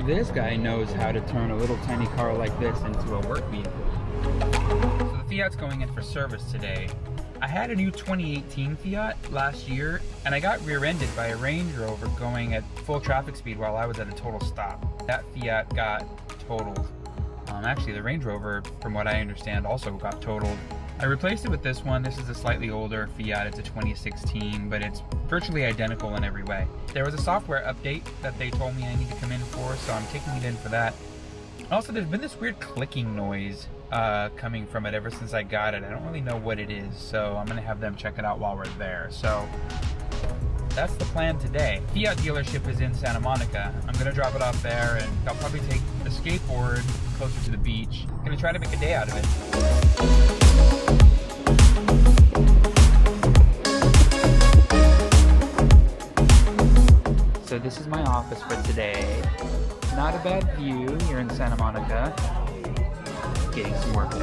this guy knows how to turn a little tiny car like this into a work vehicle. So the Fiat's going in for service today. I had a new 2018 Fiat last year, and I got rear-ended by a Range Rover going at full traffic speed while I was at a total stop. That Fiat got totaled. Actually, the Range Rover, from what I understand, also got totaled. I replaced it with this one. This is a slightly older Fiat. It's a 2016, but it's virtually identical in every way. There was a software update that they told me I need to come in for, so I'm taking it in for that. Also, there's been this weird clicking noise coming from it ever since I got it. I don't really know what it is, so I'm gonna have them check it out while we're there. So that's the plan today. Fiat dealership is in Santa Monica. I'm gonna drop it off there, and I'll probably take the skateboard closer to the beach. I'm gonna try to make a day out of it. So this is my office for today. Not a bad view here in Santa Monica. Getting some work done.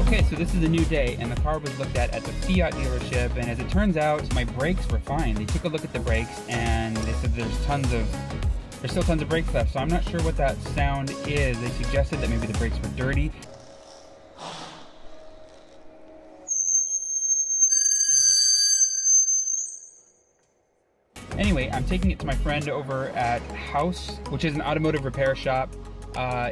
Okay, so this is a new day, and the car was looked at the Fiat dealership, and as it turns out, my brakes were fine. They took a look at the brakes, and they said there's still tons of brakes left, so I'm not sure what that sound is. They suggested that maybe the brakes were dirty. Anyway, I'm taking it to my friend over at House, which is an automotive repair shop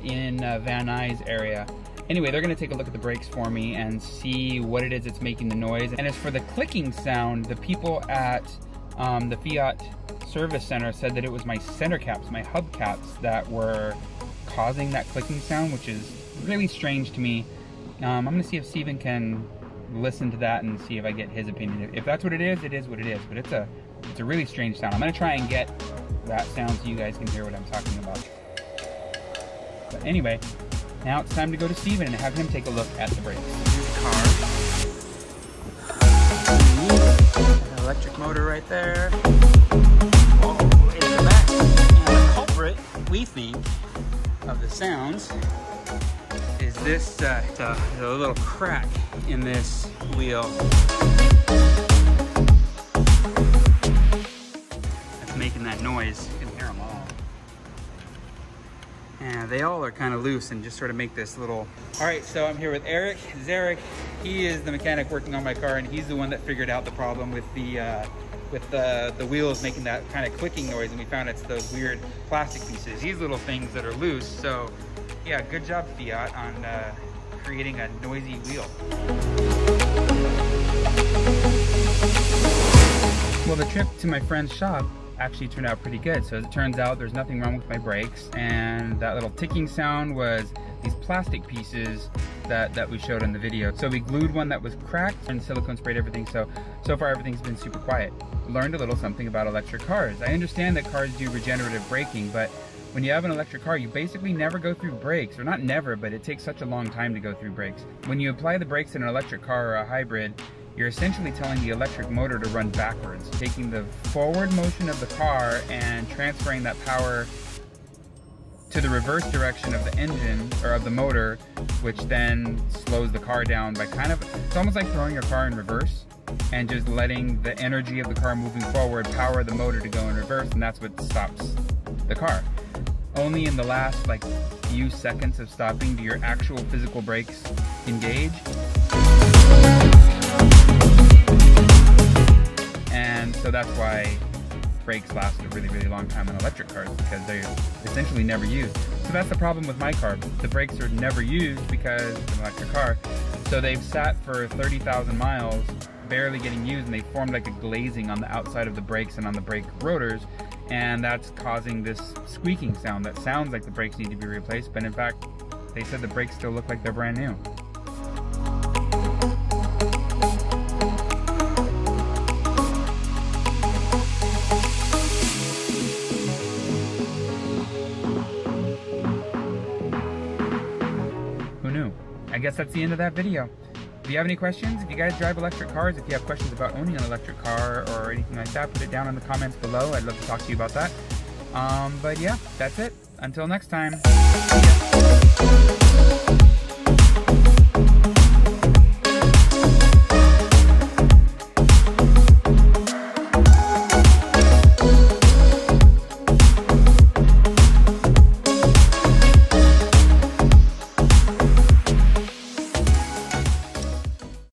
in Van Nuys area. Anyway, they're going to take a look at the brakes for me and see what it is that's making the noise. And as for the clicking sound, the people at the Fiat service center said that it was my center caps, my hubcaps, that were causing that clicking sound, which is really strange to me. I'm going to see if Steven can listen to that and see if I get his opinion. If that's what it is what it is. But it's a really strange sound. I'm going to try and get that sound so you guys can hear what I'm talking about. But anyway, now it's time to go to Steven and have him take a look at the brakes. Here's the car. An electric motor right there. Oh, in the back. And the culprit, we think, of the sounds is this a little crack in this wheel. That's making that noise. You can hear them all. And they all are kind of loose and just sort of make this little... All right, so I'm here with Eric. Zarek, he is the mechanic working on my car, and he's the one that figured out the problem with the wheels making that kind of clicking noise, and we found it's those weird plastic pieces, these little things that are loose. So yeah, good job Fiat on creating a noisy wheel. Well, the trip to my friend's shop actually turned out pretty good. So as it turns out, there's nothing wrong with my brakes, and that little ticking sound was these plastic pieces that we showed in the video. So we glued one that was cracked and silicone sprayed everything. So far everything's been super quiet. Learned a little something about electric cars. I understand that cars do regenerative braking, but when you have an electric car, you basically never go through brakes, or not never, but it takes such a long time to go through brakes. When you apply the brakes in an electric car or a hybrid, you're essentially telling the electric motor to run backwards, taking the forward motion of the car and transferring that power to the reverse direction of the engine, or of the motor, which then slows the car down by it's almost like throwing your car in reverse and just letting the energy of the car moving forward power the motor to go in reverse, and that's what stops the car. Only in the last few seconds of stopping do your actual physical brakes engage. And so that's why brakes last a really, really long time on electric cars, because they're essentially never used. So that's the problem with my car. The brakes are never used because it's an electric car. So they've sat for 30,000 miles, barely getting used, and they formed like a glazing on the outside of the brakes and on the brake rotors. And that's causing this squeaking sound that sounds like the brakes need to be replaced, but in fact, they said the brakes still look like they're brand new. Who knew? I guess that's the end of that video. If you have any questions, if you guys drive electric cars, if you have questions about owning an electric car or anything like that, put it down in the comments below. I'd love to talk to you about that. But yeah, that's it. Until next time. See ya.